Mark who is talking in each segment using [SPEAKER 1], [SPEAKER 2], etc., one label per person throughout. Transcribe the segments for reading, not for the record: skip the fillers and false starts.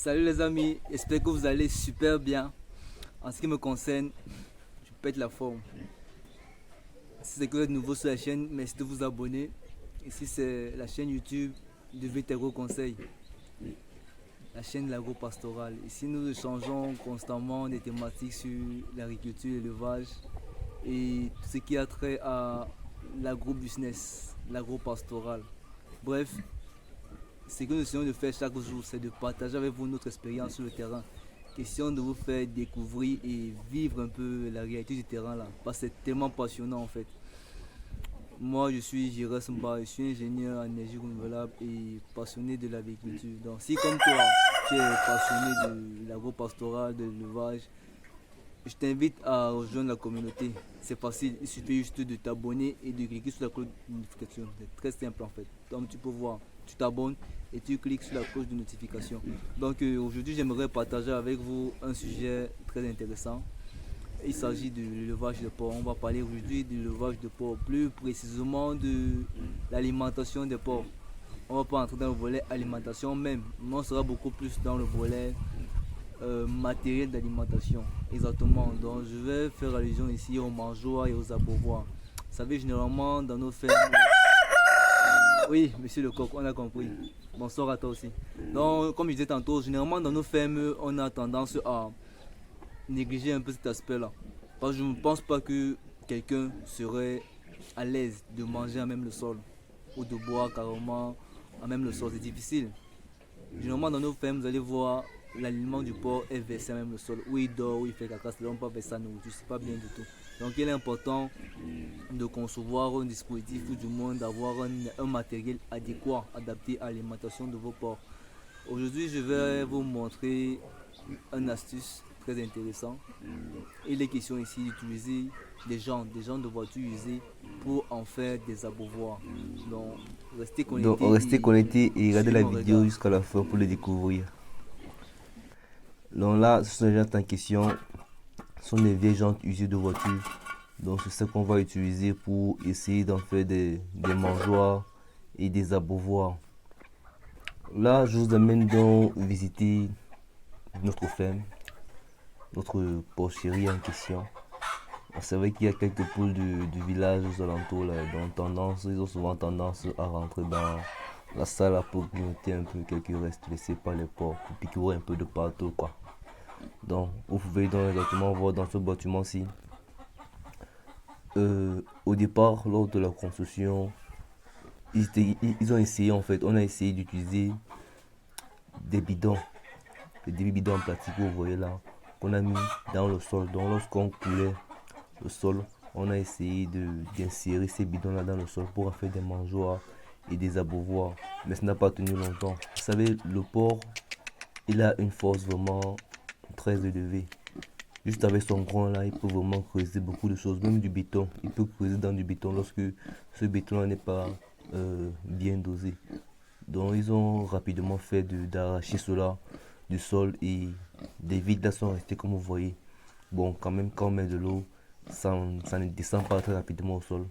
[SPEAKER 1] Salut les amis, j'espère que vous allez super bien. En ce qui me concerne, je pète la forme. Si c'est que vous êtes nouveau sur la chaîne, merci de vous abonner. Ici c'est la chaîne YouTube de Vétéro Conseil, la chaîne de l'agro-pastoral. Ici nous échangeons constamment des thématiques sur l'agriculture, l'élevage et tout ce qui a trait à l'agro-business, l'agro-pastoral. Bref, ce que nous essayons de faire chaque jour, c'est de partager avec vous notre expérience sur le terrain. Question de vous faire découvrir et vivre un peu la réalité du terrain là. Parce que c'est tellement passionnant en fait. Moi je suis Jira Samba, je suis ingénieur en énergie renouvelable et passionné de l'agriculture. Donc si comme toi tu es passionné de l'agro-pastoral, de l'élevage, je t'invite à rejoindre la communauté. C'est facile, il suffit juste de t'abonner et de cliquer sur la cloche de notification. C'est très simple en fait. Comme tu peux voir, tu t'abonnes et tu cliques sur la cloche de notification. Donc aujourd'hui, j'aimerais partager avec vous un sujet très intéressant. Il s'agit de l'élevage de porc. On va parler aujourd'hui de l'élevage de porc, plus précisément de l'alimentation des porcs. On va pas entrer dans le volet alimentation même, mais on sera beaucoup plus dans le volet matériel d'alimentation. Exactement. Donc je vais faire allusion ici aux mangeoires et aux abreuvoirs. Vous savez, généralement dans nos fermes. Oui, monsieur le coq, on a compris. Bonsoir à toi aussi. Donc, comme je disais tantôt, généralement dans nos fermes, on a tendance à négliger un peu cet aspect-là. Parce que je ne pense pas que quelqu'un serait à l'aise de manger à même le sol ou de boire carrément à même le sol. C'est difficile. Généralement dans nos fermes, vous allez voir l'aliment du porc est versé à même le sol. Où il dort, où il fait caca, c'est pas verser sa nourriture. C'est pas bien du tout. Donc il est important de concevoir un dispositif ou du moins d'avoir un matériel adéquat, adapté à l'alimentation de vos porcs. Aujourd'hui, je vais vous montrer une astuce très intéressant. Il est question ici d'utiliser des gens de voitures usées pour en faire des abreuvoirs. Donc,
[SPEAKER 2] Restez connecté et regardez
[SPEAKER 1] suivez
[SPEAKER 2] la
[SPEAKER 1] mon
[SPEAKER 2] vidéo
[SPEAKER 1] regard.
[SPEAKER 2] jusqu'à la fin pour le découvrir. Donc là, ce sont les jantes en question. Ce sont des vieilles jantes usées de voiture. Donc c'est ça qu'on va utiliser pour essayer d'en faire des mangeoires et des abreuvoirs. Là, je vous amène donc visiter notre ferme, notre porcherie en question. C'est vrai qu'il y a quelques poules du village aux alentours là, ils ont souvent tendance à rentrer dans la salle pour grignoter un peu quelques restes laissés par les porcs, pour piquer un peu de partout quoi. Donc vous pouvez donc exactement voir dans ce bâtiment-ci. Au départ, lors de la construction, ils ont essayé en fait, on a essayé d'utiliser des bidons, des bidons en plastique, vous voyez là, qu'on a mis dans le sol. Donc lorsqu'on coulait le sol, on a essayé d'insérer ces bidons là dans le sol pour en faire des mangeoires et des abreuvoirs, mais ça n'a pas tenu longtemps. Vous savez, le porc, il a une force vraiment très élevée. Juste avec son groin là, il peut vraiment creuser beaucoup de choses, même du béton. Il peut creuser dans du béton lorsque ce béton là n'est pas bien dosé. Donc ils ont rapidement fait d'arracher cela du sol et des vides là sont restés comme vous voyez. Bon, quand même, quand on met de l'eau, ça ne descend pas très rapidement au sol.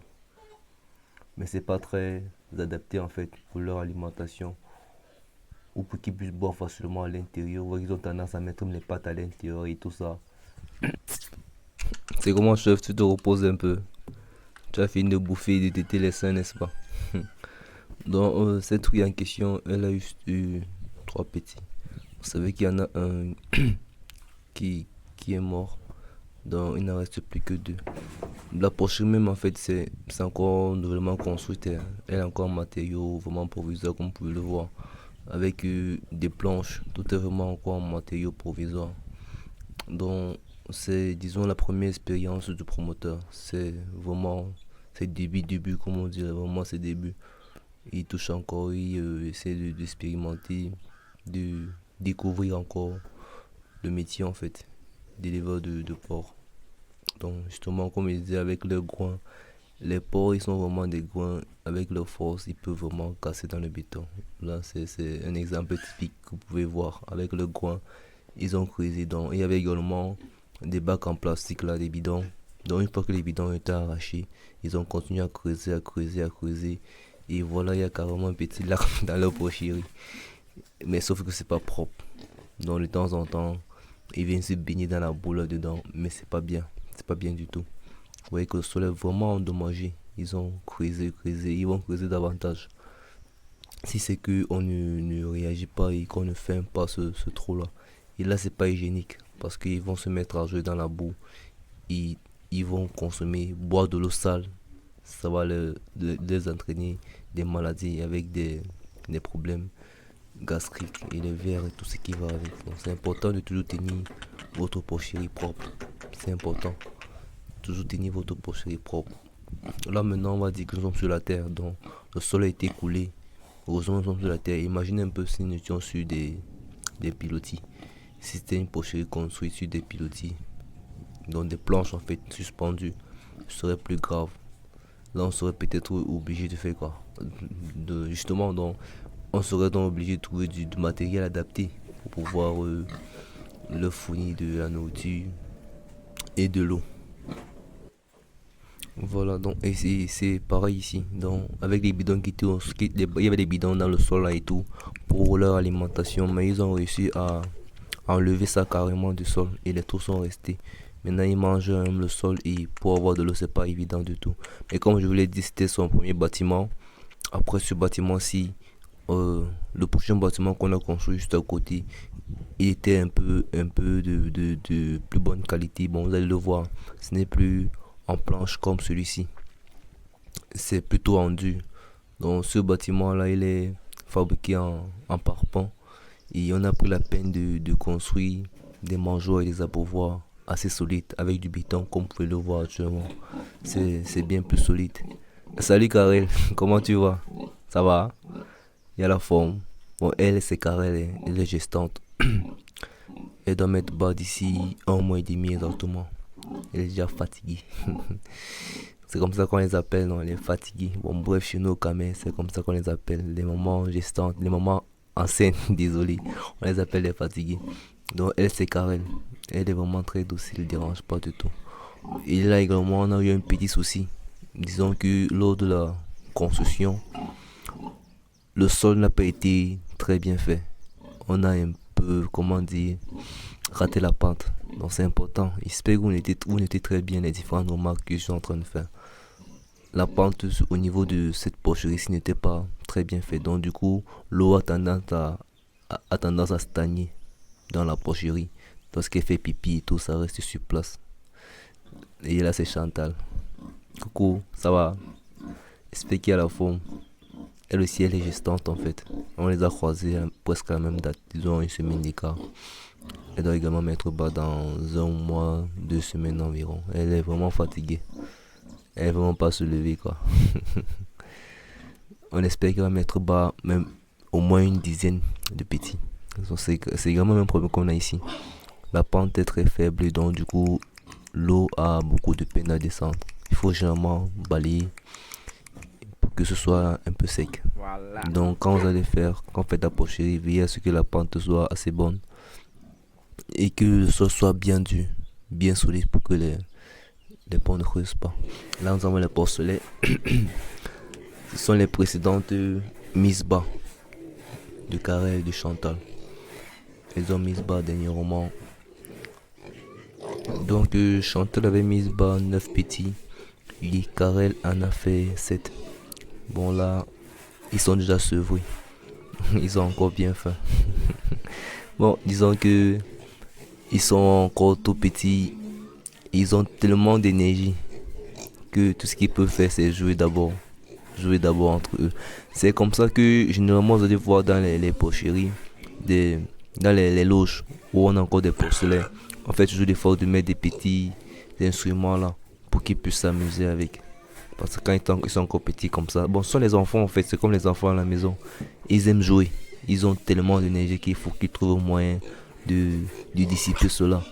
[SPEAKER 2] Mais c'est pas très adapté en fait pour leur alimentation ou pour qu'ils puissent boire facilement à l'intérieur. Ils ont tendance à mettre les pattes à l'intérieur et tout ça. C'est comment, chef, tu te reposes un peu. Tu as fini de bouffer et de téter les seins, n'est-ce pas? Donc, cette truie en question, elle a eu trois petits. Vous savez qu'il y en a un qui est mort. Donc, il n'en reste plus que deux. La porcherie même, en fait, c'est encore nouvellement construite. Elle est encore en matériaux vraiment provisoire, comme vous pouvez le voir. Avec des planches, tout est vraiment encore en matériaux provisoires. Donc, c'est, disons, la première expérience du promoteur. C'est vraiment ses débuts, comme on dirait, vraiment ses débuts. Il touche encore, il essaie d'expérimenter, de découvrir encore le métier, en fait, d'éleveur de porc. Donc, justement, comme je disais, avec le groin, les porcs, ils sont vraiment des groins. Avec leur force, ils peuvent vraiment casser dans le béton. Là, c'est un exemple typique que vous pouvez voir. Avec le groin, ils ont creusé. Donc, il y avait également des bacs en plastique, là, des bidons. Donc, une fois que les bidons étaient arrachés, ils ont continué à creuser, à creuser, à creuser. Et voilà, il y a carrément un petit lac dans leur porcherie. Mais sauf que c'est pas propre. Donc de temps en temps, ils viennent se baigner dans la boue là-dedans, mais c'est pas bien. C'est pas bien du tout. Vous voyez que le sol est vraiment endommagé. Ils ont creusé, ils vont creuser davantage. Si c'est que on ne réagit pas et qu'on ne ferme pas ce trou-là. Et là, c'est pas hygiénique parce qu'ils vont se mettre à jouer dans la boue. Ils, ils vont consommer, boire de l'eau sale. Ça va les entraîner des maladies avec des problèmes gastriques et les vers et tout ce qui va avec. Donc c'est important de toujours tenir votre porcherie propre. C'est important. Toujours tenir votre porcherie propre. Là maintenant, on va dire que nous sommes sur la terre. Donc le sol a été coulé. Heureusement, nous sommes sur la terre. Imaginez un peu si nous étions sur des pilotis. Si c'était une porcherie construite sur des pilotis, donc des planches en fait suspendues, ce serait plus grave. Là, on serait peut-être obligé de faire quoi, justement, donc, on serait donc obligé de trouver du matériel adapté pour pouvoir leur fournir de la nourriture et de l'eau. Voilà, donc, et c'est pareil ici. Donc, avec les bidons il y avait des bidons dans le sol là et tout, pour leur alimentation, mais ils ont réussi à enlever ça carrément du sol et les trous sont restés. Maintenant, ils mangent le sol et pour avoir de l'eau, c'est pas évident du tout. Mais comme je vous l'ai dit, c'était son premier bâtiment. Après ce bâtiment-ci, le prochain bâtiment qu'on a construit juste à côté, il était un peu de plus bonne qualité. Bon, vous allez le voir, ce n'est plus en planche comme celui-ci. C'est plutôt en dur. Donc, ce bâtiment-là, il est fabriqué en parpaing. Et on a pris la peine de construire des mangeoires et des abreuvoirs assez solides avec du béton, comme vous pouvez le voir actuellement. C'est bien plus solide. Salut Karel, comment tu vas? Ça va? Il y a la forme. Bon, elle, c'est Karel, elle est gestante. Elle doit mettre bas d'ici 1 mois et demi exactement. Elle est déjà fatiguée. C'est comme ça qu'on les appelle, non? Elle est fatiguée. Bon, bref, chez nous au Cameroun, c'est comme ça qu'on les appelle. Les mamans gestantes, les mamans enceintes, désolé. On les appelle les fatigués. Donc, elle, c'est Karel. Elle est vraiment très douce, elle ne dérange pas du tout. Et là également, on a eu un petit souci. Disons que lors de la construction, le sol n'a pas été très bien fait. On a un peu, comment dire, raté la pente. Donc c'est important. J'espère que vous notez très bien les différentes remarques que je suis en train de faire. La pente au niveau de cette porcherie-ci n'était pas très bien faite. Donc du coup, l'eau a tendance à stagner dans la porcherie. Lorsqu'elle fait pipi et tout, ça reste sur place. Et là, c'est Chantal. Coucou, ça va? J'espère qu'il y a la forme. Elle aussi, elle est gestante en fait. On les a croisés presque à la même date, disons une semaine d'écart. Elle doit également mettre bas dans 1 mois, 2 semaines environ. Elle est vraiment fatiguée. Elle ne va vraiment pas se lever quoi. On espère qu'elle va mettre bas même au moins une dizaine de petits. C'est également le même problème qu'on a ici. La pente est très faible et donc du coup l'eau a beaucoup de peine à descendre. Il faut généralement balayer pour que ce soit un peu sec. Voilà. Donc quand vous faites la porcherie, veillez à ce que la pente soit assez bonne et que le sol soit bien dur, bien solide pour que les ponts ne creusent pas. Là nous avons les porcelets. Ce sont les précédentes mises bas de Karel et de Chantal. Elles ont mis bas dernièrement. Donc Chantal avait mis bas 9 petits. Et Karel en a fait 7. Bon là, ils sont déjà sevrés. Ils ont encore bien faim. Bon, disons que ils sont encore tout petits. Ils ont tellement d'énergie que tout ce qu'ils peuvent faire c'est jouer d'abord entre eux. C'est comme ça que généralement vous allez voir dans les porcheries, dans les loges où on a encore des porcelets. En fait, je joue l'effort de mettre des petits instruments là pour qu'ils puissent s'amuser avec. Parce que quand ils sont encore petits comme ça, bon, ce sont les enfants en fait, c'est comme les enfants à la maison. Ils aiment jouer. Ils ont tellement d'énergie qu'il faut qu'ils trouvent un moyen de dissiper cela.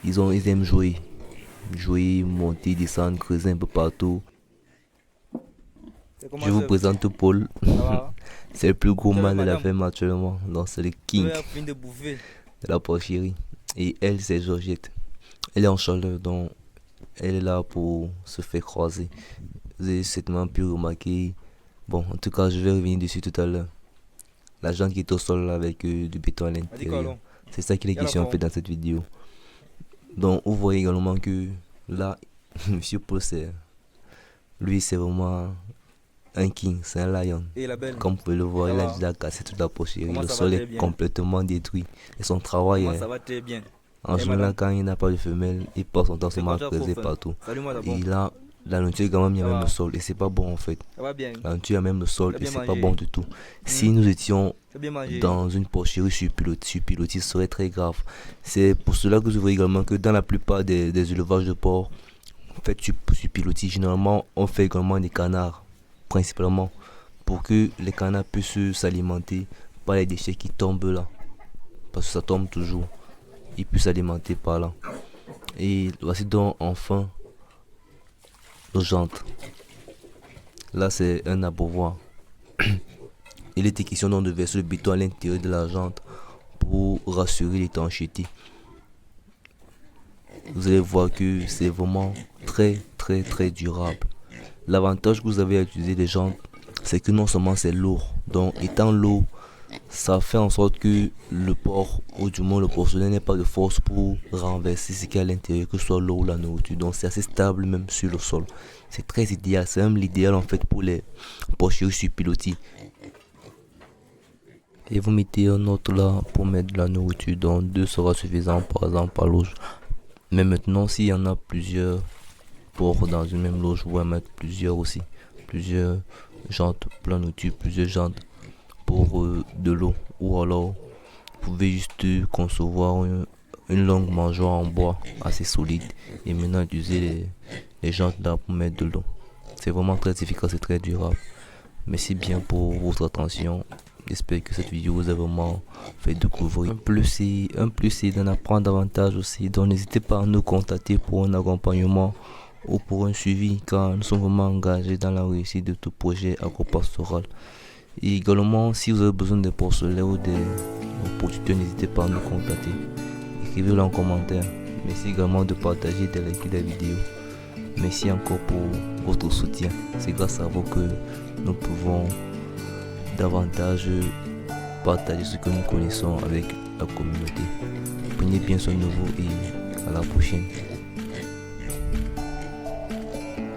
[SPEAKER 2] Ils aiment jouer. Jouer, monter, descendre, creuser un peu partout. Je vous présente Paul. C'est le plus gros mal de la ferme actuellement. Donc c'est le king de la porcherie. Et elle, c'est Georgette. Elle est en chaleur, donc elle est là pour se faire croiser. Vous avez certainement pu remarquer. Bon, en tout cas, je vais revenir dessus tout à l'heure. La jante qui est au sol là, avec du béton à l'intérieur. C'est ça qu'il est question en fait dans cette vidéo. Donc vous voyez également que là, Monsieur Paul, lui c'est vraiment un king, c'est un lion.
[SPEAKER 1] Et la belle.
[SPEAKER 2] Comme vous pouvez le voir, il a déjà cassé toute la porcherie. Le sol est complètement détruit. Et son travail
[SPEAKER 1] ça va très bien.
[SPEAKER 2] En général, quand il n'a pas de femelle, il passe son temps se maltraiser partout. Et là, la nourriture également mis à même le sol. Et c'est pas bon en fait.
[SPEAKER 1] Ça va bien.
[SPEAKER 2] La nourriture à même le sol et c'est pas bon du tout. Si nous étions dans une porcherie sur pilotis, ce serait très grave. C'est pour cela que vous voyez également que dans la plupart des élevages de porcs, fait sur pilotis, généralement on fait également des canards, principalement pour que les canards puissent s'alimenter par les déchets qui tombent là, parce que ça tombe toujours, ils puissent s'alimenter par là. Et voici donc enfin nos jantes. Là c'est un abreuvoir. Il était question donc de verser le béton à l'intérieur de la jante pour rassurer l'étanchéité. Vous allez voir que c'est vraiment très durable. L'avantage que vous avez à utiliser les jantes, c'est que non seulement c'est lourd, donc étant lourd, ça fait en sorte que le porc, ou du moins le porcelet, n'ait pas de force pour renverser ce qu'il y a à l'intérieur, que ce soit l'eau ou la nourriture. Donc c'est assez stable même sur le sol. C'est très idéal, c'est même l'idéal en fait pour les porcheries sur pilotis. Et vous mettez un autre là pour mettre de la nourriture, donc 2 sera suffisant par exemple par loge. Mais maintenant, s'il y en a plusieurs porcs dans une même loge, vous pouvez mettre plusieurs aussi. Plusieurs jantes plein de nourriture, plusieurs jantes pour de l'eau. Ou alors, vous pouvez juste concevoir une longue mangeoire en bois assez solide. Et maintenant, utiliser les jantes là pour mettre de l'eau. C'est vraiment très efficace et très durable. Merci bien pour votre attention. J'espère que cette vidéo vous a vraiment fait découvrir un plus et d'en apprendre davantage aussi. Donc n'hésitez pas à nous contacter pour un accompagnement ou pour un suivi, car nous sommes vraiment engagés dans la réussite de tout projet agropastoral. Et également, si vous avez besoin de porcelets ou des producteurs, n'hésitez pas à nous contacter. Écrivez-le en commentaire. Merci également de partager et de liker la vidéo. Merci encore pour votre soutien. C'est grâce à vous que nous pouvons davantage partager ce que nous connaissons avec la communauté. Prenez bien soin de vous et à la prochaine.